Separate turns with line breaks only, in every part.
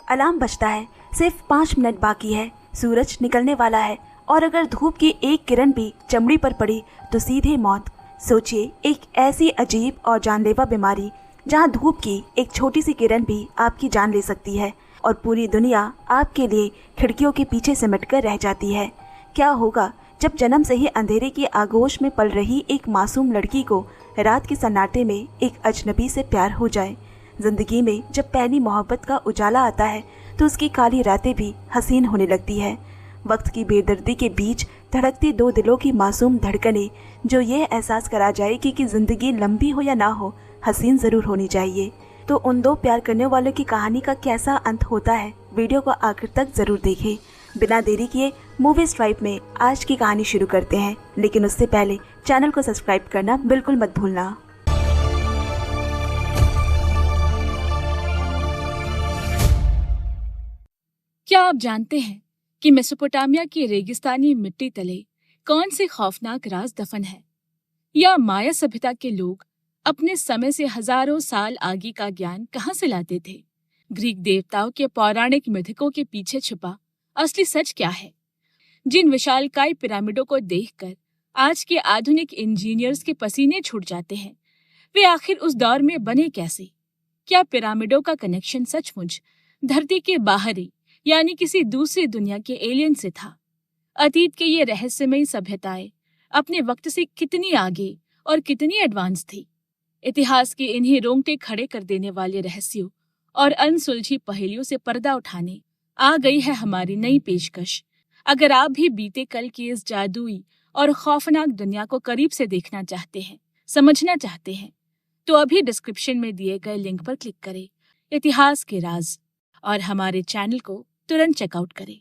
Alarm बजता है। सिर्फ 5 मिनट बाकी है, सूरज निकलने वाला है और अगर धूप की एक किरण भी चमड़ी पर पड़ी तो सीधे मौत। सोचिए, एक ऐसी अजीब और जानलेवा बीमारी जहां धूप की एक छोटी सी किरण भी आपकी जान ले सकती है और पूरी दुनिया आपके लिए खिड़कियों के पीछे सिमटकर रह जाती है। क्या होगा जब जन्म से ही अंधेरे की आगोश में पल रही एक मासूम लड़की को रात के सन्नाटे में एक अजनबी से प्यार हो जाए। जिंदगी में जब पहली मोहब्बत का उजाला आता है तो उसकी काली रातें भी हसीन होने लगती है। वक्त की बेदर्दी के बीच धड़कती 2 दिलों की मासूम धड़कनें जो ये एहसास करा जाएगी कि जिंदगी लंबी हो या ना हो, हसीन ज़रूर होनी चाहिए। तो उन 2 प्यार करने वालों की कहानी का कैसा अंत होता है, वीडियो को आखिर तक ज़रूर देखें। बिना देरी किए मूवी स्ट्राइप में आज की कहानी शुरू करते हैं, लेकिन उससे पहले चैनल को सब्सक्राइब करना बिल्कुल मत भूलना।
क्या आप जानते हैं कि मेसोपोटामिया की रेगिस्तानी मिट्टी तले कौन से खौफनाक राज दफन है? या माया सभ्यता के लोग अपने समय से हजारों साल आगे का ज्ञान कहां से लाते थे? ग्रीक देवताओं के पौराणिक मिथकों के पीछे छुपा असली सच क्या है? जिन विशालकाय पिरामिडों को देखकर आज के आधुनिक इंजीनियर्स के पसीने छूट जाते हैं, वे आखिर उस दौर में बने कैसे? क्या पिरामिडों का कनेक्शन सचमुच धरती के बाहरी यानी किसी दूसरी दुनिया के एलियन से था? अतीत के ये रहस्यमयी सभ्यताएं अपने वक्त से कितनी आगे और कितनी एडवांस थी? इतिहास के इन्हीं रोंगटे खड़े कर देने वाले रहस्यों और अनसुलझी पहेलियों से पर्दा उठाने आ गई है हमारी नई पेशकश। अगर आप भी बीते कल की इस जादुई और खौफनाक दुनिया को करीब से देखना चाहते हैं, समझना चाहते हैं, तो अभी डिस्क्रिप्शन में दिए गए लिंक पर क्लिक करें, इतिहास के राज, और हमारे चैनल को तुरंत चेकआउट करें।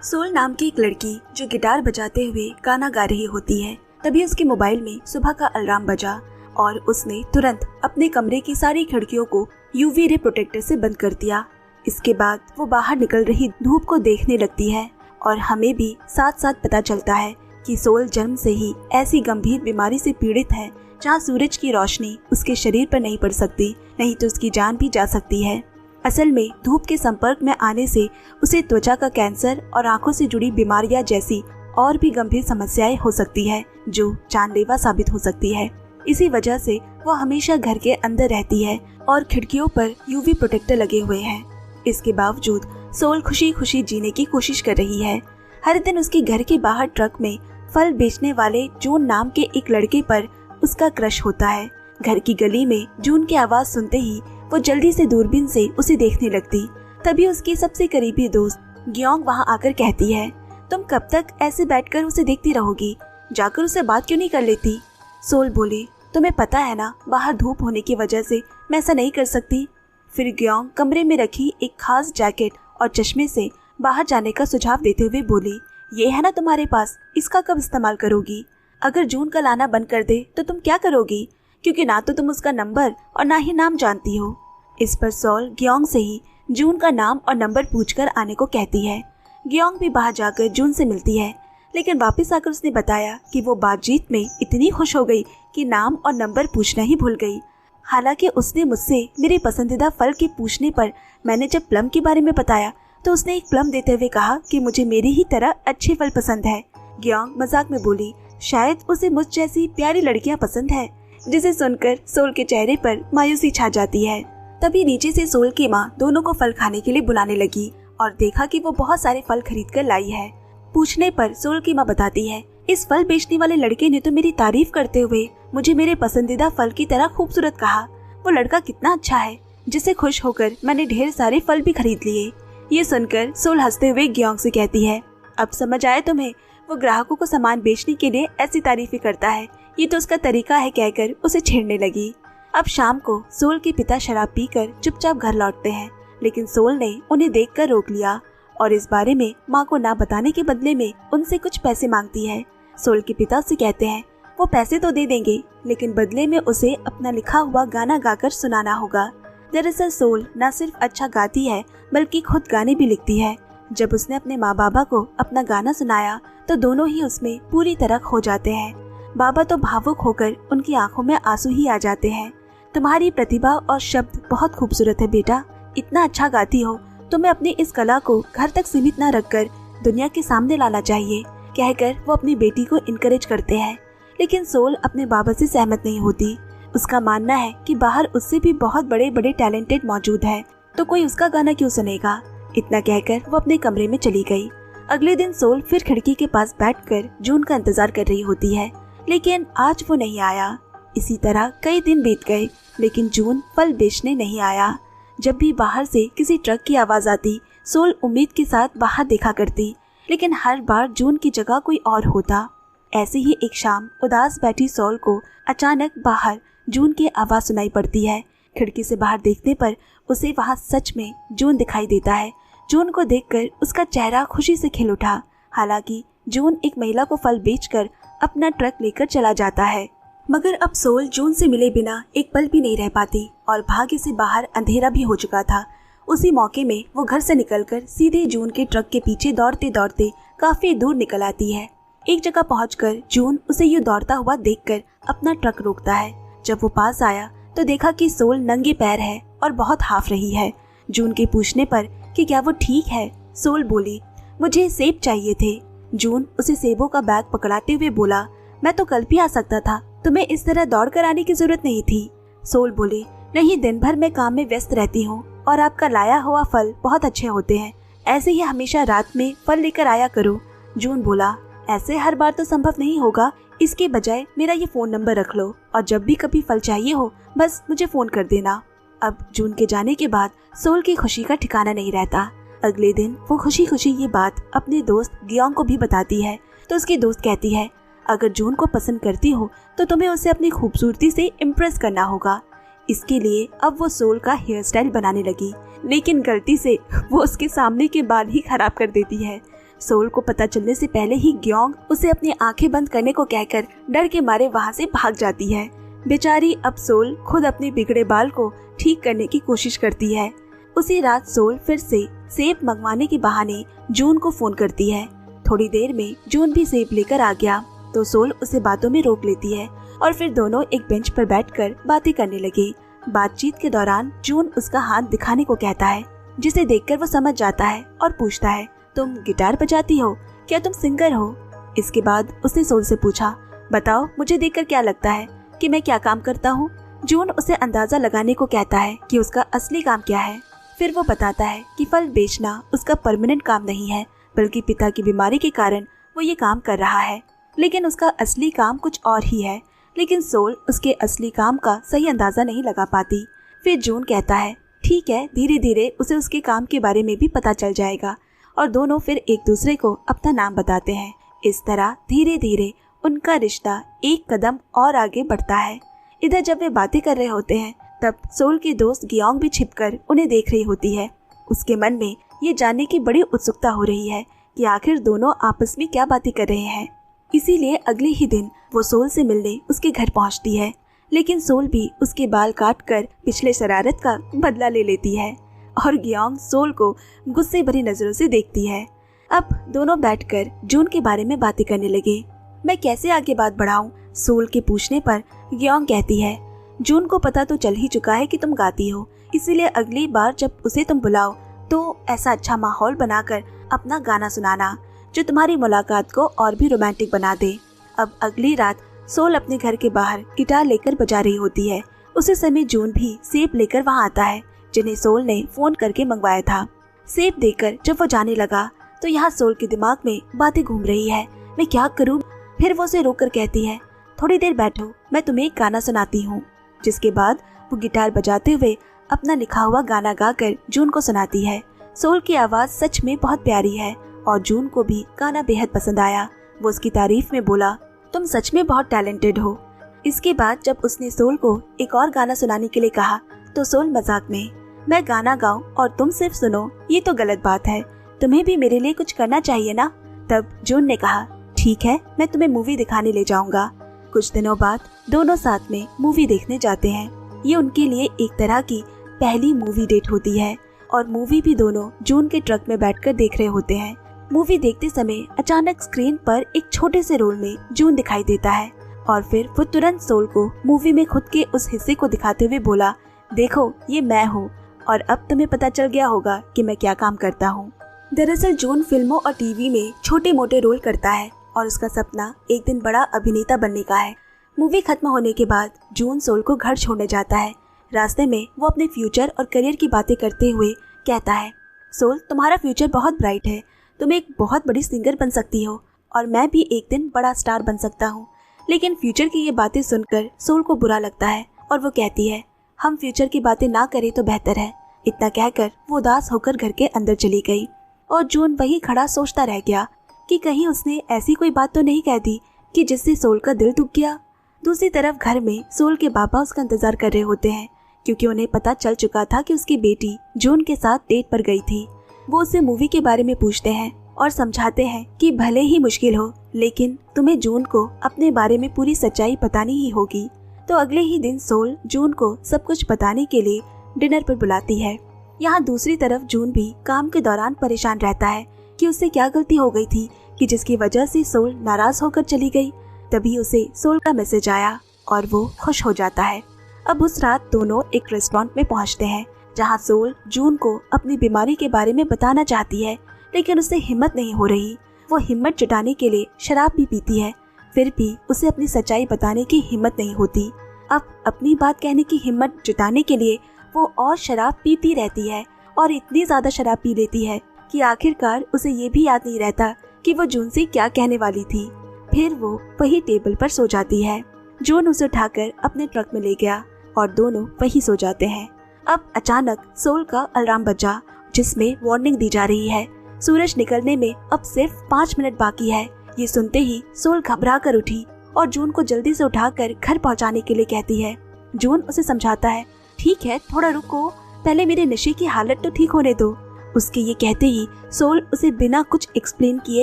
सोल नाम की एक लड़की जो गिटार बजाते हुए गाना गा रही होती है। तभी उसके मोबाइल में सुबह का अलार्म बजा और उसने तुरंत अपने कमरे की सारी खिड़कियों को यूवी रे प्रोटेक्टर से बंद कर दिया। इसके बाद वो बाहर निकल रही धूप को देखने लगती है और हमें भी साथ साथ पता चलता है कि सोल जन्म से ही ऐसी गंभीर बीमारी से पीड़ित है जहाँ सूरज की रोशनी उसके शरीर पर नहीं पड़ सकती, नहीं तो उसकी जान भी जा सकती है। असल में धूप के संपर्क में आने से उसे त्वचा का कैंसर और आंखों से जुड़ी बीमारियां जैसी और भी गंभीर समस्याएं हो सकती है जो जानलेवा साबित हो सकती है। इसी वजह से वो हमेशा घर के अंदर रहती है और खिड़कियों पर यूवी प्रोटेक्टर लगे हुए हैं। इसके बावजूद सोल खुशी खुशी जीने की कोशिश कर रही है। हर दिन उसके घर के बाहर ट्रक में फल बेचने वाले जून नाम के एक लड़के पर उसका क्रश होता है। घर की गली में जून की आवाज सुनते ही वो जल्दी से दूरबीन से उसे देखने लगती। तभी उसकी सबसे करीबी दोस्त ग्योंग वहाँ आकर कहती है, तुम कब तक ऐसे बैठकर उसे देखती रहोगी? जाकर उससे बात क्यों नहीं कर लेती? सोल बोली, तुम्हें पता है ना, बाहर धूप होने की वजह से मैं ऐसा नहीं कर सकती। फिर ग्योंग कमरे में रखी एक खास जैकेट और चश्मे से बाहर जाने का सुझाव देते हुए बोली, ये है ना तुम्हारे पास, इसका कब इस्तेमाल करोगी? अगर जून का लाना बंद कर दे तो तुम क्या करोगी? क्योंकि ना तो तुम उसका नंबर और ना ही नाम जानती हो। इस पर सोल ग्योंग से ही जून का नाम और नंबर पूछकर आने को कहती है। ग्योंग भी बाहर जाकर जून से मिलती है, लेकिन वापस आकर उसने बताया कि वो बातचीत में इतनी खुश हो गई कि नाम और नंबर पूछना ही भूल गई। हालांकि उसने मुझसे मेरे पसंदीदा फल के पूछने पर मैंने जब प्लम के बारे में बताया तो उसने एक प्लम देते हुए कहा कि मुझे मेरी ही तरह अच्छे फल पसंद है। ग्योंग मजाक में बोली, शायद उसे मुझ जैसी प्यारी लड़कियां पसंद है, जिसे सुनकर सोल के चेहरे पर मायूसी छा जाती है। तभी नीचे से सोल की माँ दोनों को फल खाने के लिए बुलाने लगी और देखा कि वो बहुत सारे फल खरीद कर लाई है। पूछने पर सोल की माँ बताती है, इस फल बेचने वाले लड़के ने तो मेरी तारीफ करते हुए मुझे मेरे पसंदीदा फल की तरह खूबसूरत कहा। वो लड़का कितना अच्छा है, जिसे खुश होकर मैंने ढेर सारे फल भी खरीद लिए। ये सुनकर सोल हंसते हुए ग्योंग से कहती है, अब समझ आया तुम्हें? वो ग्राहकों को सामान बेचने के लिए ऐसी तारीफें करता है, ये तो उसका तरीका है, कहकर उसे छेड़ने लगी। अब शाम को सोल के पिता शराब पीकर चुपचाप घर लौटते हैं, लेकिन सोल ने उन्हें देखकर रोक लिया और इस बारे में माँ को ना बताने के बदले में उनसे कुछ पैसे मांगती है। सोल के पिता से कहते हैं वो पैसे तो दे देंगे, लेकिन बदले में उसे अपना लिखा हुआ गाना गाकर सुनाना होगा। दरअसल सोल न सिर्फ अच्छा गाती है बल्कि खुद गाने भी लिखती है। जब उसने अपने माँ बाबा को अपना गाना सुनाया तो दोनों ही उसमें पूरी तरह खो जाते हैं। बाबा तो भावुक होकर उनकी आंखों में आंसू ही आ जाते हैं। तुम्हारी प्रतिभा और शब्द बहुत खूबसूरत है बेटा, इतना अच्छा गाती हो तुम्हें अपनी इस कला को घर तक सीमित न रखकर दुनिया के सामने लाना चाहिए, कहकर वो अपनी बेटी को इनकरेज करते हैं। लेकिन सोल अपने बाबा से सहमत नहीं होती। उसका मानना है कि बाहर उससे भी बहुत बड़े बड़े टैलेंटेड मौजूद है, तो कोई उसका गाना क्यों सुनेगा। इतना कहकर वो अपने कमरे में चली गई। अगले दिन सोल फिर खिड़की के पास बैठकर जून का इंतजार कर रही होती है, लेकिन आज वो नहीं आया। इसी तरह कई दिन बीत गए, लेकिन जून फल बेचने नहीं आया। जब भी बाहर से किसी ट्रक की आवाज आती, सोल उम्मीद के साथ बाहर देखा करती, लेकिन हर बार जून की जगह कोई और होता। ऐसे ही एक शाम उदास बैठी सोल को अचानक बाहर जून की आवाज सुनाई पड़ती है। खिड़की से बाहर देखने पर उसे वहां सच में जून दिखाई देता है। जून को देखकर उसका चेहरा खुशी से खिल उठा। हालांकि जून एक महिला को फल बेचकर अपना ट्रक लेकर चला जाता है, मगर अब सोल जून से मिले बिना एक पल भी नहीं रह पाती और भाग्य से बाहर अंधेरा भी हो चुका था। उसी मौके में वो घर से निकलकर सीधे जून के ट्रक के पीछे दौड़ते दौड़ते काफी दूर निकल आती है। एक जगह पहुंचकर जून उसे यूं दौड़ता हुआ देखकर अपना ट्रक रोकता है। जब वो पास आया तो देखा कि सोल नंगे पैर है और बहुत हाफ रही है। जून के पूछने पर कि क्या वो ठीक है, सोल बोली, मुझे सेब चाहिए थे। जून उसे सेबों का बैग पकड़ाते हुए बोला, मैं तो कल भी आ सकता था, तुम्हें इस तरह दौड़ कर आने की जरूरत नहीं थी। सोल बोली, नहीं, दिन भर मैं काम में व्यस्त रहती हूँ और आपका लाया हुआ फल बहुत अच्छे होते हैं, ऐसे ही हमेशा रात में फल लेकर आया करो। जून बोला, ऐसे हर बार तो संभव नहीं होगा, इसके बजाय मेरा ये फोन नंबर रख लो और जब भी कभी फल चाहिए हो बस मुझे फोन कर देना। अब जून के जाने के बाद सोल की खुशी का ठिकाना नहीं रहता। अगले दिन वो खुशी खुशी ये बात अपने दोस्त गियोंग को भी बताती है, तो उसकी दोस्त कहती है, अगर जून को पसंद करती हो तो तुम्हें उसे अपनी खूबसूरती से इम्प्रेस करना होगा। इसके लिए अब वो सोल का हेयर स्टाइल बनाने लगी, लेकिन गलती से वो उसके सामने के बाल ही खराब कर देती है। सोल को पता चलने से पहले ही गियोंग उसे अपनी आंखें बंद करने को कहकर डर के मारे वहाँ से भाग जाती है। बेचारी अब सोल खुद अपने बिगड़े बाल को ठीक करने की कोशिश करती है। उसी रात सोल फिर से सेब मंगवाने के बहाने जून को फोन करती है। थोड़ी देर में जून भी सेब लेकर आ गया, तो सोल उसे बातों में रोक लेती है और फिर दोनों एक बेंच पर बैठकर बातें करने लगे। बातचीत के दौरान जून उसका हाथ दिखाने को कहता है, जिसे देखकर वो समझ जाता है और पूछता है, तुम गिटार बजाती हो क्या, तुम सिंगर हो? इसके बाद उसने सोल से पूछा, बताओ मुझे देखकर क्या लगता है कि मैं क्या काम करता हूँ? जून उसे अंदाजा लगाने को कहता है कि उसका असली काम क्या है। फिर वो बताता है कि फल बेचना उसका परमानेंट काम नहीं है, बल्कि पिता की बीमारी के कारण वो ये काम कर रहा है, लेकिन उसका असली काम कुछ और ही है। लेकिन सोल उसके असली काम का सही अंदाजा नहीं लगा पाती। फिर जून कहता है, ठीक है, धीरे धीरे उसे उसके काम के बारे में भी पता चल जाएगा और दोनों फिर एक दूसरे को अपना नाम बताते हैं। इस तरह धीरे धीरे उनका रिश्ता एक कदम और आगे बढ़ता है। इधर जब वे बातें कर रहे होते हैं तब सोल की दोस्त गियोंग भी छिपकर उन्हें देख रही होती है। उसके मन में ये जानने की बड़ी उत्सुकता हो रही है कि आखिर दोनों आपस में क्या बातें कर रहे हैं। इसीलिए अगले ही दिन वो सोल से मिलने उसके घर पहुंचती है, लेकिन सोल भी उसके बाल काट कर पिछले शरारत का बदला ले लेती है और गियोंग सोल को गुस्से भरी नजरों से देखती है। अब दोनों बैठकर जून के बारे में बातें करने लगे। मैं कैसे आगे बात बढ़ाऊं? सोल के पूछने पर गियोंग कहती है, जून को पता तो चल ही चुका है कि तुम गाती हो, इसीलिए अगली बार जब उसे तुम बुलाओ तो ऐसा अच्छा माहौल बनाकर अपना गाना सुनाना जो तुम्हारी मुलाकात को और भी रोमांटिक बना दे। अब अगली रात सोल अपने घर के बाहर गिटार लेकर बजा रही होती है। उसी समय जून भी सेब लेकर वहाँ आता है, जिन्हें सोल ने फोन करके मंगवाया था। सेब देकर जब वो जाने लगा तो यहाँ सोल के दिमाग में बातें घूम रही है, मैं क्या करूँ? फिर वो उसे रोक कर कहती है, थोड़ी देर बैठो, मैं तुम्हें एक गाना सुनाती हूँ। जिसके बाद वो गिटार बजाते हुए अपना लिखा हुआ गाना गाकर जून को सुनाती है। सोल की आवाज सच में बहुत प्यारी है और जून को भी गाना बेहद पसंद आया। वो उसकी तारीफ में बोला, तुम सच में बहुत टैलेंटेड हो। इसके बाद जब उसने सोल को एक और गाना सुनाने के लिए कहा तो सोल मजाक में, मैं गाना गाऊं और तुम सिर्फ सुनो, ये तो गलत बात है, तुम्हें भी मेरे लिए कुछ करना चाहिए ना। तब जून ने कहा, ठीक है, मैं तुम्हें मूवी दिखाने ले जाऊंगा। कुछ दिनों बाद दोनों साथ में मूवी देखने जाते हैं। ये उनके लिए एक तरह की पहली मूवी डेट होती है और मूवी भी दोनों जून के ट्रक में बैठकर देख रहे होते हैं। मूवी देखते समय अचानक स्क्रीन पर एक छोटे से रोल में जून दिखाई देता है और फिर वो तुरंत सोल को मूवी में खुद के उस हिस्से को दिखाते हुए बोला, देखो ये मैं हूँ और अब तुम्हें पता चल गया होगा कि मैं क्या काम करता हूँ। दरअसल जून फिल्मों और टीवी में छोटे मोटे रोल करता है और उसका सपना एक दिन बड़ा अभिनेता बनने का है। मूवी खत्म होने के बाद जून सोल को घर छोड़ने जाता है। रास्ते में वो अपने फ्यूचर और करियर की बातें करते हुए कहता है, सोल तुम्हारा फ्यूचर बहुत ब्राइट है, तुम एक बहुत बड़ी सिंगर बन सकती हो और मैं भी एक दिन बड़ा स्टार बन सकता हूँ। लेकिन फ्यूचर की ये बातें सुनकर सोल को बुरा लगता है और वो कहती है, हम फ्यूचर की बातें ना करें तो बेहतर है। इतना कहकर वो उदास होकर घर के अंदर चली गई और जून वहीं खड़ा सोचता रह गया कि कहीं उसने ऐसी कोई बात तो नहीं कह दी कि जिससे सोल का दिल दुख गया। दूसरी तरफ घर में सोल के पापा उसका इंतजार कर रहे होते हैं, क्योंकि उन्हें पता चल चुका था कि उसकी बेटी जून के साथ डेट पर गई थी। वो उससे मूवी के बारे में पूछते हैं और समझाते हैं कि भले ही मुश्किल हो, लेकिन तुम्हें जून को अपने बारे में पूरी सच्चाई बतानी ही होगी। तो अगले ही दिन सोल जून को सब कुछ बताने के लिए डिनर पर बुलाती है। यहाँ दूसरी तरफ जून भी काम के दौरान परेशान रहता है कि उससे क्या गलती हो गई थी कि जिसकी वजह से सोल नाराज होकर चली गई। तभी उसे सोल का मैसेज आया और वो खुश हो जाता है। अब उस रात दोनों एक रेस्टोरेंट में पहुंचते हैं, जहां सोल जून को अपनी बीमारी के बारे में बताना चाहती है, लेकिन उसे हिम्मत नहीं हो रही। वो हिम्मत जुटाने के लिए शराब भी पीती है, फिर भी उसे अपनी सच्चाई बताने की हिम्मत नहीं होती। अब अपनी बात कहने की हिम्मत जुटाने के लिए वो और शराब पीती रहती है और इतनी ज्यादा शराब पी लेती है कि आखिरकार उसे ये भी याद नहीं रहता कि वो जून से क्या कहने वाली थी। फिर वो वही टेबल पर सो जाती है। जून उसे उठाकर अपने ट्रक में ले गया और दोनों वहीं सो जाते हैं। अब अचानक सोल का अलार्म बजा, जिसमें वार्निंग दी जा रही है, सूरज निकलने में अब सिर्फ 5 मिनट बाकी है। ये सुनते ही सोल घबरा कर उठी और जून को जल्दी से उठाकर घर पहुंचाने के लिए कहती है। जून उसे समझाता है, ठीक है थोड़ा रुको, पहले मेरे नशे की हालत तो ठीक होने दो। उसके ये कहते ही सोल उसे बिना कुछ एक्सप्लेन किए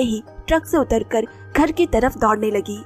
ही ट्रक से उतरकर घर की तरफ दौड़ने लगी।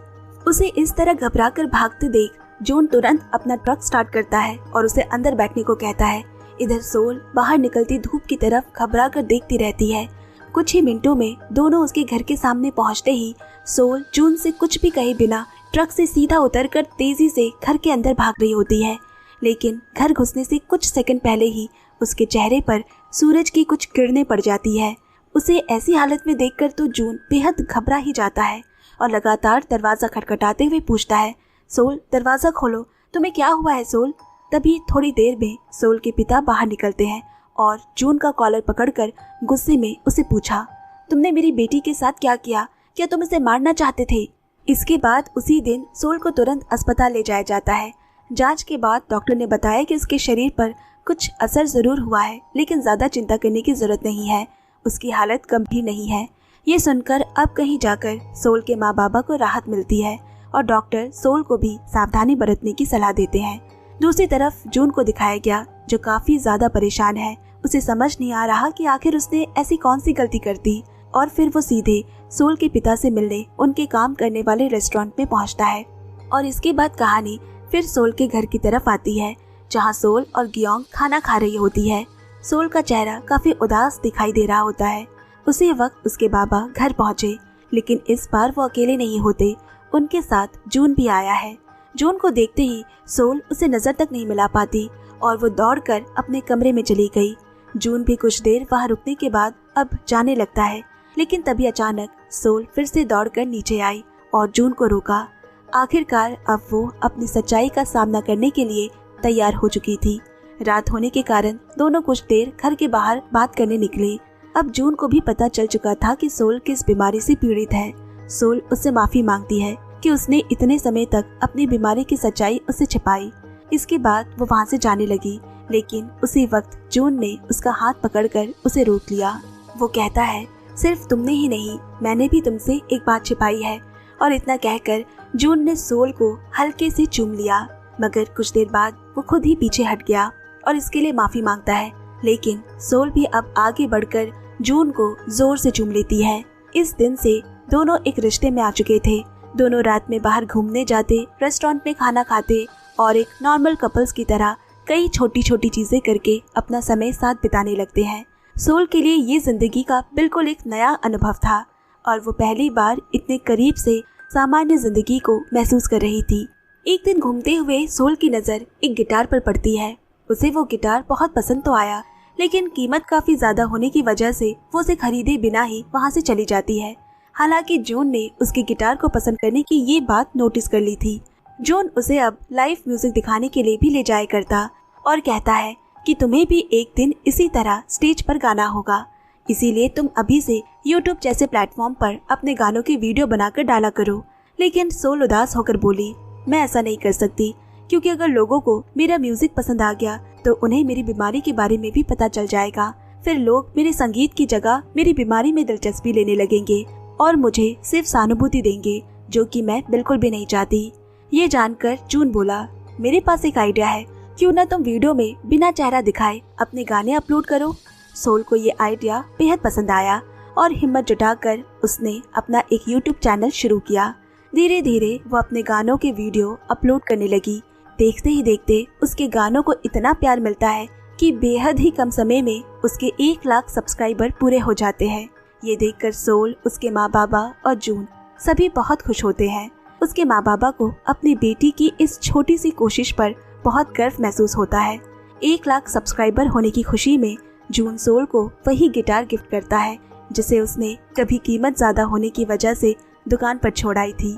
उसे इस तरह घबरा कर भागते देख जून तुरंत अपना ट्रक स्टार्ट करता है और उसे अंदर बैठने को कहता है। इधर सोल बाहर निकलती धूप की तरफ घबरा कर देखती रहती है। कुछ ही मिनटों में दोनों उसके घर के सामने पहुंचते ही सोल जून से कुछ भी कहे बिना ट्रक से सीधा उतरकर तेजी से घर के अंदर भाग रही होती है। लेकिन घर घुसने से कुछ सेकंड पहले ही उसके चेहरे पर सूरज की कुछ किरणें पड़ जाती है। उसे ऐसी हालत में देखकर तो जून बेहद घबरा ही जाता है और लगातार दरवाजा खटखटाते हुए पूछता है, सोल दरवाजा खोलो, तुम्हें क्या हुआ है सोल? तभी थोड़ी देर में सोल के पिता बाहर निकलते हैं और जून का कॉलर पकड़कर गुस्से में उसे पूछा, तुमने मेरी बेटी के साथ क्या किया? क्या तुम उसे मारना चाहते थे? इसके बाद उसी दिन सोल को तुरंत अस्पताल ले जाया जाता है। जांच के बाद डॉक्टर ने बताया कि उसके शरीर पर कुछ असर जरूर हुआ है, लेकिन ज्यादा चिंता करने की जरूरत नहीं है, उसकी हालत गंभीर नहीं है। ये सुनकर अब कहीं जाकर सोल के माँ बाबा को राहत मिलती है और डॉक्टर सोल को भी सावधानी बरतने की सलाह देते हैं। दूसरी तरफ जून को दिखाया गया, जो काफी ज्यादा परेशान है। उसे समझ नहीं आ रहा कि आखिर उसने ऐसी कौन सी गलती कर दी, और फिर वो सीधे सोल के पिता से मिलने उनके काम करने वाले रेस्टोरेंट में पहुंचता है। और इसके बाद कहानी फिर सोल के घर की तरफ आती है, जहां सोल और गियोंग खाना खा रही होती है। सोल का चेहरा काफी उदास दिखाई दे रहा होता है। उसी वक्त उसके बाबा घर पहुंचे, लेकिन इस बार वो अकेले नहीं होते, उनके साथ जून भी आया है। जून को देखते ही सोल उसे नजर तक नहीं मिला पाती और वो दौड़कर अपने कमरे में चली गई। जून भी कुछ देर वहां रुकने के बाद अब जाने लगता है, लेकिन तभी अचानक सोल फिर से दौड़कर नीचे आई और जून को रोका। आखिरकार अब वो अपनी सच्चाई का सामना करने के लिए तैयार हो चुकी थी। रात होने के कारण दोनों कुछ देर घर के बाहर बात करने निकले। अब जून को भी पता चल चुका था कि सोल किस बीमारी से पीड़ित है। सोल उससे माफी मांगती है कि उसने इतने समय तक अपनी बीमारी की सच्चाई उससे छिपाई। इसके बाद वो वहाँ से जाने लगी, लेकिन उसी वक्त जून ने उसका हाथ पकड़कर उसे रोक लिया। वो कहता है, सिर्फ तुमने ही नहीं, मैंने भी तुमसे एक बात छिपाई है। और इतना कहकर जून ने सोल को हल्के से चूम लिया, मगर कुछ देर बाद वो खुद ही पीछे हट गया और इसके लिए माफी मांगता है। लेकिन सोल भी अब आगे बढ़कर जून को जोर से चूम लेती है। इस दिन से दोनों एक रिश्ते में आ चुके थे। दोनों रात में बाहर घूमने जाते, रेस्टोरेंट में खाना खाते और एक नॉर्मल कपल्स की तरह कई छोटी छोटी चीजें करके अपना समय साथ बिताने लगते हैं। सोल के लिए ये जिंदगी का बिल्कुल एक नया अनुभव था और वो पहली बार इतने करीब से सामान्य जिंदगी को महसूस कर रही थी। एक दिन घूमते हुए सोल की नजर एक गिटार पर पड़ती है उसे वो गिटार बहुत पसंद तो आया, लेकिन कीमत काफी ज्यादा होने की वजह से वो उसे खरीदे बिना ही वहाँ से चली जाती है। हालांकि जून ने उसके गिटार को पसंद करने की ये बात नोटिस कर ली थी। जून उसे अब लाइव म्यूजिक दिखाने के लिए भी ले जाया करता और कहता है कि तुम्हें भी एक दिन इसी तरह स्टेज पर गाना होगा, इसीलिए तुम अभी से YouTube जैसे प्लेटफॉर्म पर अपने गानों की वीडियो बनाकर डाला करो। लेकिन सोल उदास होकर बोली, मैं ऐसा नहीं कर सकती, क्योंकि अगर लोगों को मेरा म्यूजिक पसंद आ गया तो उन्हें मेरी बीमारी के बारे में भी पता चल जाएगा। फिर लोग मेरे संगीत की जगह मेरी बीमारी में दिलचस्पी लेने लगेंगे और मुझे सिर्फ सहानुभूति देंगे, जो कि मैं बिल्कुल भी नहीं चाहती। ये जानकर जून बोला, मेरे पास एक आइडिया है, क्यों ना तुम वीडियो में बिना चेहरा दिखाए अपने गाने अपलोड करो। सोल को ये आइडिया बेहद पसंद आया और हिम्मत जुटाकर उसने अपना एक YouTube चैनल शुरू किया। धीरे धीरे वो अपने गानों के वीडियो अपलोड करने लगी। देखते ही देखते उसके गानों को इतना प्यार मिलता है कि बेहद ही कम समय में उसके 1 लाख सब्सक्राइबर पूरे हो जाते हैं। ये देखकर सोल, उसके माँ बाबा और जून सभी बहुत खुश होते हैं। उसके माँ बाबा को अपनी बेटी की इस छोटी सी कोशिश पर बहुत गर्व महसूस होता है। 1 लाख सब्सक्राइबर होने की खुशी में जून सोल को वही गिटार गिफ्ट करता है जिसे उसने कभी कीमत ज्यादा होने की वजह से दुकान पर छोड़ाई थी।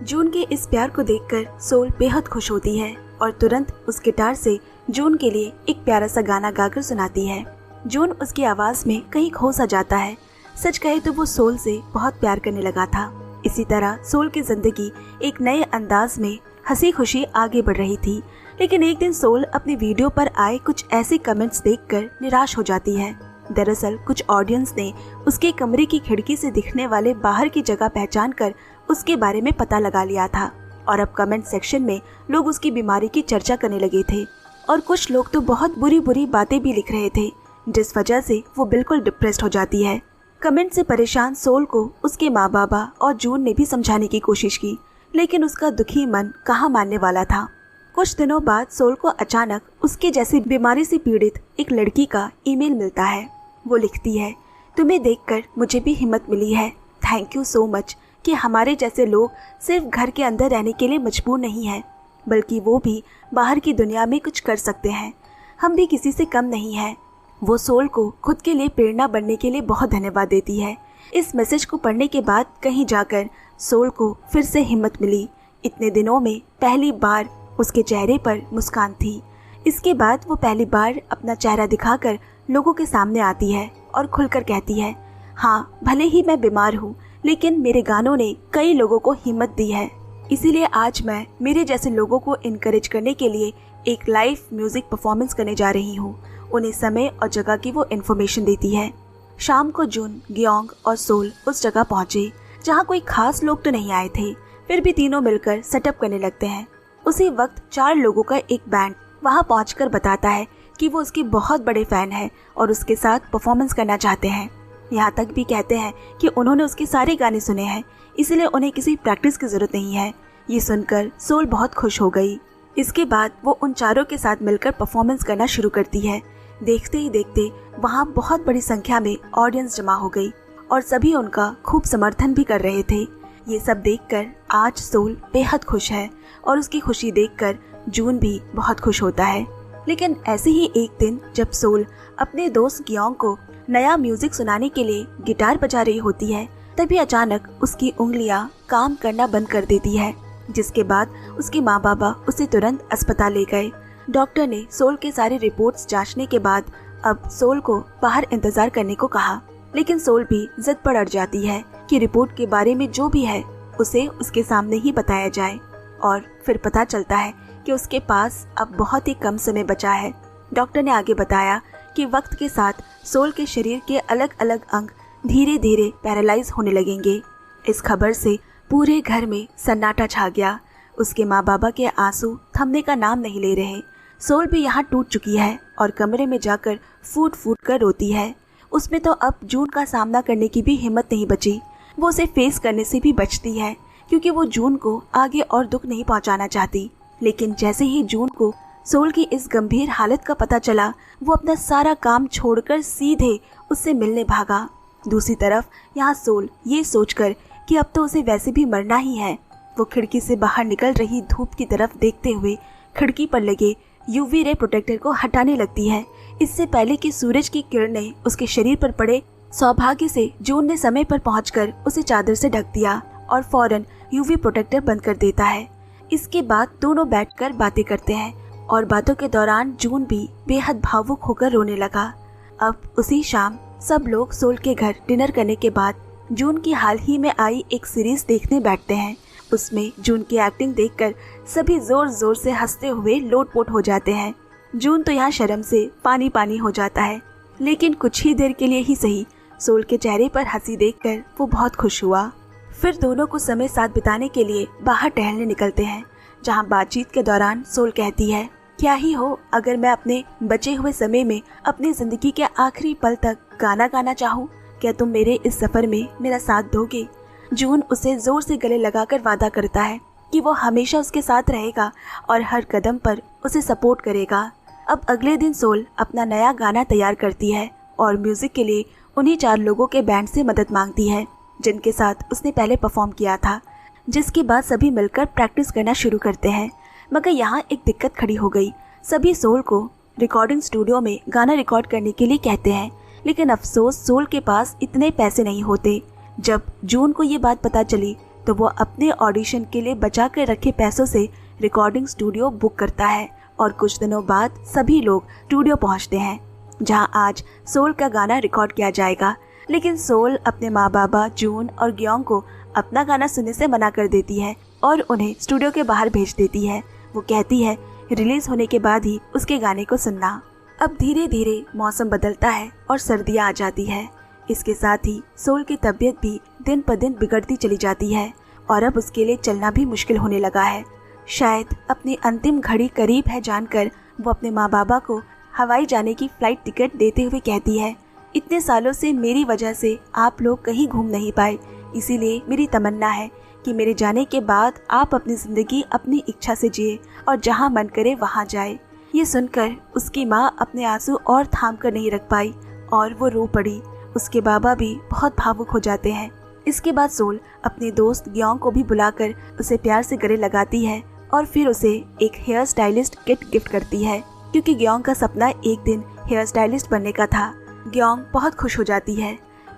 जून के इस प्यार को देखकर सोल बेहद खुश होती है और तुरंत उस गिटार से जून के लिए एक प्यारा सा गाना गाकर सुनाती है। जून उसकी आवाज में कहीं खो सा जाता है। सच कहे तो वो सोल से बहुत प्यार करने लगा था। इसी तरह सोल की जिंदगी एक नए अंदाज में हंसी खुशी आगे बढ़ रही थी। लेकिन एक दिन सोल अपनी वीडियो पर आए कुछ ऐसे कमेंट्स देखकर निराश हो जाती है। दरअसल कुछ ऑडियंस ने उसके कमरे की खिड़की से दिखने वाले बाहर की जगह पहचान कर उसके बारे में पता लगा लिया था और अब कमेंट सेक्शन में लोग उसकी बीमारी की चर्चा करने लगे थे और कुछ लोग तो बहुत बुरी बुरी बातें भी लिख रहे थे, जिस वजह से वो बिल्कुल डिप्रेस्ड हो जाती है। कमेंट से परेशान सोल को उसके माँ बाबा और जून ने भी समझाने की कोशिश की, लेकिन उसका दुखी मन कहाँ मानने वाला था। कुछ दिनों बाद सोल को अचानक उसके जैसी बीमारी से पीड़ित एक लड़की का ईमेल मिलता है। वो लिखती है, तुम्हें देखकर मुझे भी हिम्मत मिली है। थैंक यू सो मच कि हमारे जैसे लोग सिर्फ घर के अंदर रहने के लिए मजबूर नहीं हैं, बल्कि वो भी बाहर की दुनिया में कुछ कर सकते हैं। हम भी किसी से कम नहीं हैं। वो सोल को खुद के लिए प्रेरणा बनने के लिए बहुत धन्यवाद देती है। इस मैसेज को पढ़ने के बाद कहीं जाकर सोल को फिर से हिम्मत मिली। इतने दिनों में पहली बार उसके चेहरे पर मुस्कान थी। इसके बाद वो पहली बार अपना चेहरा दिखाकर लोगों के सामने आती है और खुलकर कहती है, हाँ भले ही मैं बीमार हूँ, लेकिन मेरे गानों ने कई लोगों को हिम्मत दी है। इसीलिए आज मैं मेरे जैसे लोगों को इनकरेज करने के लिए एक लाइव म्यूजिक परफॉर्मेंस करने जा रही हूँ। उन्हें समय और जगह की वो इन्फॉर्मेशन देती है। शाम को जून, गियोंग और सोल उस जगह पहुँचे जहाँ कोई खास लोग तो नहीं आए थे, फिर भी तीनों मिलकर सेटअप करने लगते हैं। उसी वक्त 4 लोगों का एक बैंड वहाँ पहुँचकर बताता है कि वो उसके बहुत बड़े फैन हैं और उसके साथ परफॉर्मेंस करना चाहते हैं। यहाँ तक भी कहते हैं कि उन्होंने उसके सारे गाने सुने हैं, इसलिए उन्हें किसी प्रैक्टिस की जरूरत नहीं है। ये सुनकर सोल बहुत खुश हो गई। इसके बाद वो उन चारों के साथ मिलकर परफॉर्मेंस करना शुरू करती है। देखते ही देखते वहाँ बहुत बड़ी संख्या में ऑडियंस जमा हो गई और सभी उनका खूब समर्थन भी कर रहे थे। ये सब देखकर आज सोल बेहद खुश है और उसकी खुशी देखकर जून भी बहुत खुश होता है। लेकिन ऐसे ही एक दिन जब सोल अपने दोस्त गियोंग को नया म्यूजिक सुनाने के लिए गिटार बजा रही होती है, तभी अचानक उसकी उंगलियां काम करना बंद कर देती है, जिसके बाद उसके माँ बाबा उसे तुरंत अस्पताल ले गए। डॉक्टर ने सोल के सारे रिपोर्ट्स जांचने के बाद अब सोल को बाहर इंतजार करने को कहा, लेकिन सोल भी जिद पर अड़ जाती है कि रिपोर्ट के बारे में जो भी है उसे उसके सामने ही बताया जाए। और फिर पता चलता है कि उसके पास अब बहुत ही कम समय बचा है। डॉक्टर ने आगे बताया कि वक्त के साथ सोल के शरीर के अलग अलग अंग धीरे धीरे पैरालाइज होने लगेंगे। इस खबर से पूरे घर में सन्नाटा छा गया। उसके माँ बाबा के आंसू थमने का नाम नहीं ले रहे। सोल भी यहाँ टूट चुकी है और कमरे में जाकर फूट फूट कर रोती है। उसमें तो अब जून का सामना करने की भी हिम्मत नहीं बची। वो उसे फेस करने से भी बचती है, क्योंकि वो जून को आगे और दुख नहीं पहुँचाना चाहती। लेकिन जैसे ही जून को सोल की इस गंभीर हालत का पता चला, वो अपना सारा काम छोड़कर सीधे उससे मिलने भागा। दूसरी तरफ यहाँ सोल ये सोचकर कि अब तो उसे वैसे भी मरना ही है, वो खिड़की से बाहर निकल रही धूप की तरफ देखते हुए खिड़की पर लगे यूवी रे प्रोटेक्टर को हटाने लगती है। इससे पहले कि सूरज की किरणें उसके शरीर पर पड़े, सौभाग्य से जून ने समय पर पहुंचकर उसे चादर से ढक दिया और फौरन यूवी प्रोटेक्टर बंद कर देता है। इसके बाद दोनों बैठकर बातें करते हैं और बातों के दौरान जून भी बेहद भावुक होकर रोने लगा। अब उसी शाम सब लोग सोल के घर डिनर करने के बाद जून की हाल ही में आई एक सीरीज देखने बैठते हैं। उसमें जून की एक्टिंग देखकर सभी जोर जोर से हंसते हुए लोटपोट हो जाते हैं। जून तो यहाँ शर्म से पानी पानी हो जाता है, लेकिन कुछ ही देर के लिए ही सही सोल के चेहरे पर हंसी देखकर वो बहुत खुश हुआ। फिर दोनों को समय साथ बिताने के लिए बाहर टहलने निकलते हैं, जहाँ बातचीत के दौरान सोल कहती है, क्या ही हो अगर मैं अपने बचे हुए समय में अपनी जिंदगी के आखिरी पल तक गाना गाना चाहूँ, क्या तुम मेरे इस सफर में मेरा साथ दोगे? जून उसे जोर से गले लगाकर वादा करता है कि वो हमेशा उसके साथ रहेगा और हर कदम पर उसे सपोर्ट करेगा। अब अगले दिन सोल अपना नया गाना तैयार करती है और म्यूजिक के लिए उन्हीं 4 लोगों के बैंड से मदद मांगती है जिनके साथ उसने पहले परफॉर्म किया था, जिसके बाद सभी मिलकर प्रैक्टिस करना शुरू करते हैं। मगर यहाँ एक दिक्कत खड़ी हो गई। सभी सोल को रिकॉर्डिंग स्टूडियो में गाना रिकॉर्ड करने के लिए कहते हैं, लेकिन अफसोस सोल के पास इतने पैसे नहीं होते। जब जून को ये बात पता चली तो वो अपने ऑडिशन के लिए बचा कर रखे पैसों से रिकॉर्डिंग स्टूडियो बुक करता है और कुछ दिनों बाद सभी लोग स्टूडियो पहुंचते हैं, जहां आज सोल का गाना रिकॉर्ड किया जाएगा। लेकिन सोल अपने माँ बाबा जून और ग्योंग को अपना गाना सुनने से मना कर देती है और उन्हें स्टूडियो के बाहर भेज देती है। वो कहती है रिलीज होने के बाद ही उसके गाने को सुनना। अब धीरे धीरे मौसम बदलता है और सर्दियाँ आ जाती है। इसके साथ ही सोल की तबीयत भी दिन पर दिन बिगड़ती चली जाती है और अब उसके लिए चलना भी मुश्किल होने लगा है। शायद अपनी अंतिम घड़ी करीब है जानकर वो अपने माँ बाबा को हवाई जाने की फ्लाइट टिकट देते हुए कहती है, इतने सालों से मेरी वजह से आप लोग कहीं घूम नहीं पाए, इसीलिए मेरी तमन्ना है कि मेरे जाने के बाद आप अपनी जिंदगी अपनी इच्छा से जिए और जहाँ मन करे वहाँ जाए। ये सुनकर उसकी माँ अपने आंसू और थाम कर नहीं रख पाई और वो रो पड़ी। उसके बाबा भी बहुत भावुक हो जाते हैं। इसके बाद सोल अपने दोस्त ग्योंग को भी बुलाकर उसे प्यार से गले लगाती है और फिर उसे एक हेयर स्टाइलिस्ट किट गिफ्ट करती है, क्योंकि ग्योंग का सपना एक दिन हेयर स्टाइलिस्ट बनने का था। ग्योंग बहुत खुश हो जाती है।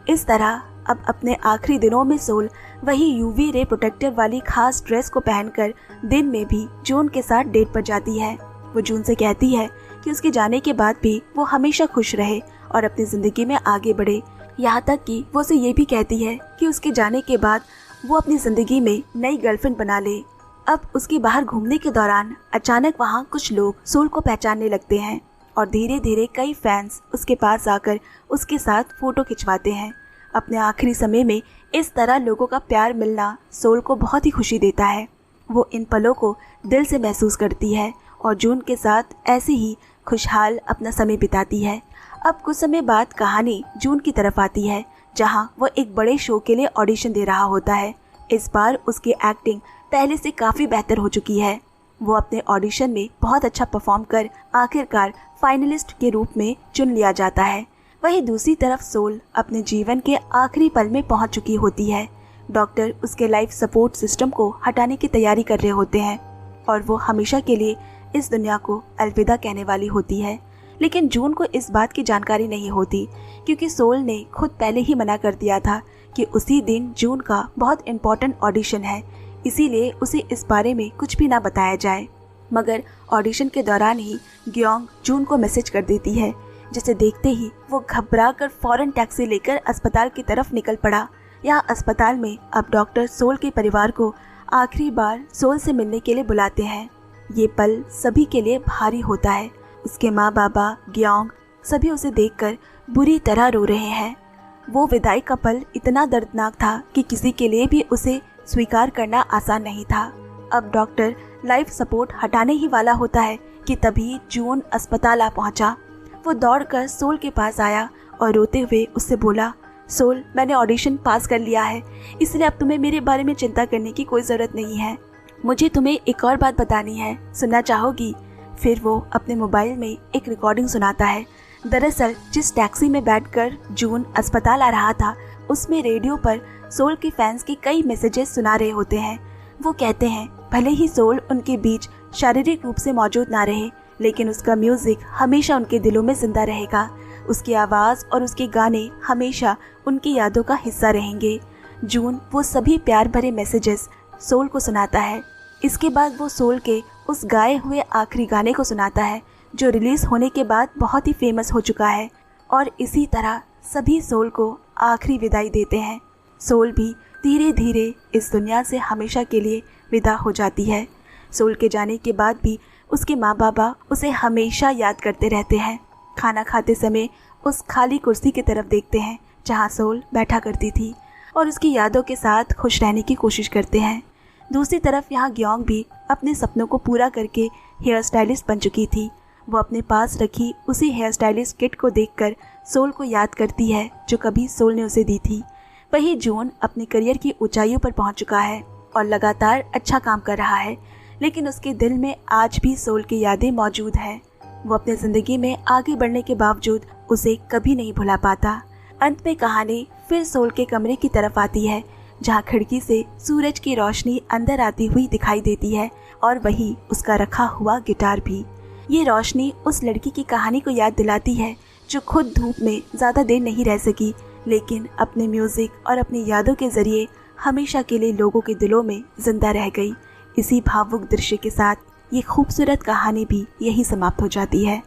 इस तरह अब अपने आखिरी दिनों में सोल वही यूवी रे प्रोटेक्टर वाली खास ड्रेस को पहनकर दिन में भी जून के साथ डेट पर जाती है। वो जून से कहती है कि उसके जाने के बाद भी वो हमेशा खुश रहे और अपनी जिंदगी में आगे बढ़े। यहाँ तक कि वो उसे ये भी कहती है कि उसके जाने के बाद वो अपनी जिंदगी में नई गर्लफ्रेंड बना ले। अब उसके बाहर घूमने के दौरान अचानक वहाँ कुछ लोग सोल को पहचानने लगते हैं और धीरे धीरे कई फैंस उसके पास आकर उसके साथ फोटो खिंचवाते हैं। अपने आखिरी समय में इस तरह लोगों का प्यार मिलना सोल को बहुत ही खुशी देता है। वो इन पलों को दिल से महसूस करती है और जून के साथ ऐसे ही खुशहाल अपना समय बिताती है। अब कुछ समय बाद कहानी जून की तरफ आती है, जहां वो एक बड़े शो के लिए ऑडिशन दे रहा होता है। इस बार उसकी एक्टिंग पहले से काफ़ी बेहतर हो चुकी है। वो अपने ऑडिशन में बहुत अच्छा परफॉर्म कर आखिरकार फाइनलिस्ट के रूप में चुन लिया जाता है। वहीं दूसरी तरफ सोल अपने जीवन के आखिरी पल में पहुंच चुकी होती है। डॉक्टर उसके लाइफ सपोर्ट सिस्टम को हटाने की तैयारी कर रहे होते हैं और वो हमेशा के लिए इस दुनिया को अलविदा कहने वाली होती है। लेकिन जून को इस बात की जानकारी नहीं होती, क्योंकि सोल ने खुद पहले ही मना कर दिया था कि उसी दिन जून का बहुत इम्पोर्टेंट ऑडिशन है, इसीलिए उसे इस बारे में कुछ भी ना बताया जाए। मगर ऑडिशन के दौरान ही ग्योंग जून को मैसेज कर देती है, जिसे देखते ही वो घबरा कर फौरन टैक्सी लेकर अस्पताल की तरफ निकल पड़ा। यहाँ अस्पताल में अब डॉक्टर सोल के परिवार को आखिरी बार सोल से मिलने के लिए बुलाते हैं। ये पल सभी के लिए भारी होता है। उसके माँ बाबा ग्योंग सभी उसे देखकर बुरी तरह रो रहे हैं। वो विदाई का पल इतना दर्दनाक था कि किसी के लिए भी उसे स्वीकार करना आसान नहीं था। अब डॉक्टर लाइफ सपोर्ट हटाने ही वाला होता है कि तभी जून अस्पताल आ पहुंचा। वो दौड़कर सोल के पास आया और रोते हुए उससे बोला, सोल, मैंने ऑडिशन पास कर लिया है, इसलिए अब तुम्हें मेरे बारे में चिंता करने की कोई ज़रूरत नहीं है। मुझे तुम्हें एक और बात बतानी है, सुनना चाहोगी? फिर वो अपने मोबाइल में एक रिकॉर्डिंग सुनाता है। दरअसल जिस टैक्सी में बैठकर जून अस्पताल आ रहा था, उसमें रेडियो पर सोल के फैंस के कई मैसेजेस सुना रहे होते हैं। वो कहते हैं भले ही सोल उनके बीच शारीरिक रूप से मौजूद ना रहे, लेकिन उसका म्यूजिक हमेशा उनके दिलों में जिंदा रहेगा। उसकी आवाज़ और उसके गाने हमेशा उनकी यादों का हिस्सा रहेंगे। जून वो सभी प्यार भरे मैसेजेस सोल को सुनाता है। इसके बाद वो सोल के उस गाए हुए आखिरी गाने को सुनाता है जो रिलीज होने के बाद बहुत ही फेमस हो चुका है, और इसी तरह सभी सोल को आखिरी विदाई देते हैं। सोल भी धीरे धीरे इस दुनिया से हमेशा के लिए विदा हो जाती है। सोल के जाने के बाद भी उसके माँ बाबा उसे हमेशा याद करते रहते हैं। खाना खाते समय उस खाली कुर्सी की तरफ देखते हैं जहाँ सोल बैठा करती थी और उसकी यादों के साथ खुश रहने की कोशिश करते हैं। दूसरी तरफ यहाँ ग्योंग भी अपने सपनों को पूरा करके हेयर स्टाइलिस्ट बन चुकी थी। वो अपने पास रखी उसी हेयर स्टाइलिस्ट किट को देखकर सोल को याद करती है जो कभी सोल ने उसे दी थी। वही जून अपने करियर की ऊंचाइयों पर पहुंच चुका है और लगातार अच्छा काम कर रहा है, लेकिन उसके दिल में आज भी सोल की यादें मौजूद है। वो अपने ज़िंदगी में आगे बढ़ने के बावजूद उसे कभी नहीं भुला पाता। अंत में कहानी फिर सोल के कमरे की तरफ आती है जहाँ खिड़की से सूरज की रोशनी अंदर आती हुई दिखाई देती है और वही उसका रखा हुआ गिटार भी। ये रोशनी उस लड़की की कहानी को याद दिलाती है जो खुद धूप में ज़्यादा देर नहीं रह सकी, लेकिन अपने म्यूज़िक और अपनी यादों के ज़रिए हमेशा के लिए लोगों के दिलों में जिंदा रह गई। इसी भावुक दृश्य के साथ ये खूबसूरत कहानी भी यही समाप्त हो जाती है।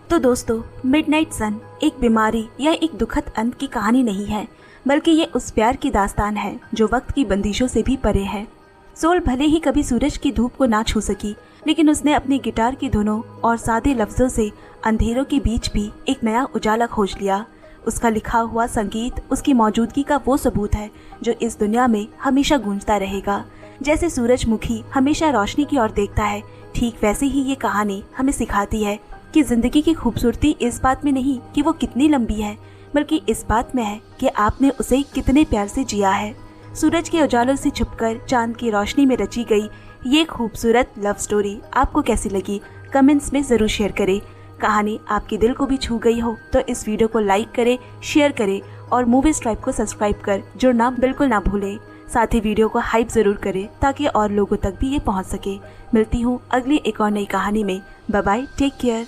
तो दोस्तों, मिडनाइट सन एक बीमारी या एक दुखद अंत की कहानी नहीं है, बल्कि ये उस प्यार की दास्तान है जो वक्त की बंदिशों से भी परे है। सोल भले ही कभी सूरज की धूप को ना छू सकी, लेकिन उसने अपनी गिटार की धुनों और सादे लफ्जों से अंधेरों के बीच भी एक नया उजाला खोज लिया। उसका लिखा हुआ संगीत उसकी मौजूदगी का वो सबूत है जो इस दुनिया में हमेशा गूंजता रहेगा। जैसे सूरजमुखी हमेशा रोशनी की ओर देखता है, ठीक वैसे ही ये कहानी हमें सिखाती है कि जिंदगी की खूबसूरती इस बात में नहीं कि वो कितनी लंबी है, बल्कि इस बात में है कि आपने उसे कितने प्यार से जिया है। सूरज के उजालों से छुपकर चांद की रोशनी में रची गई ये खूबसूरत लव स्टोरी आपको कैसी लगी, कमेंट्स में ज़रूर शेयर करें। कहानी आपके दिल को भी छू गई हो तो इस वीडियो को लाइक करें, शेयर करें और मूवीज ट्राइब को सब्सक्राइब कर जुड़ना बिल्कुल ना भूलें। साथ ही वीडियो को हाइप ज़रूर करें ताकि और लोगों तक भी ये पहुंच सके। मिलती हूँ अगली एक और नई कहानी में। Bye bye, take care.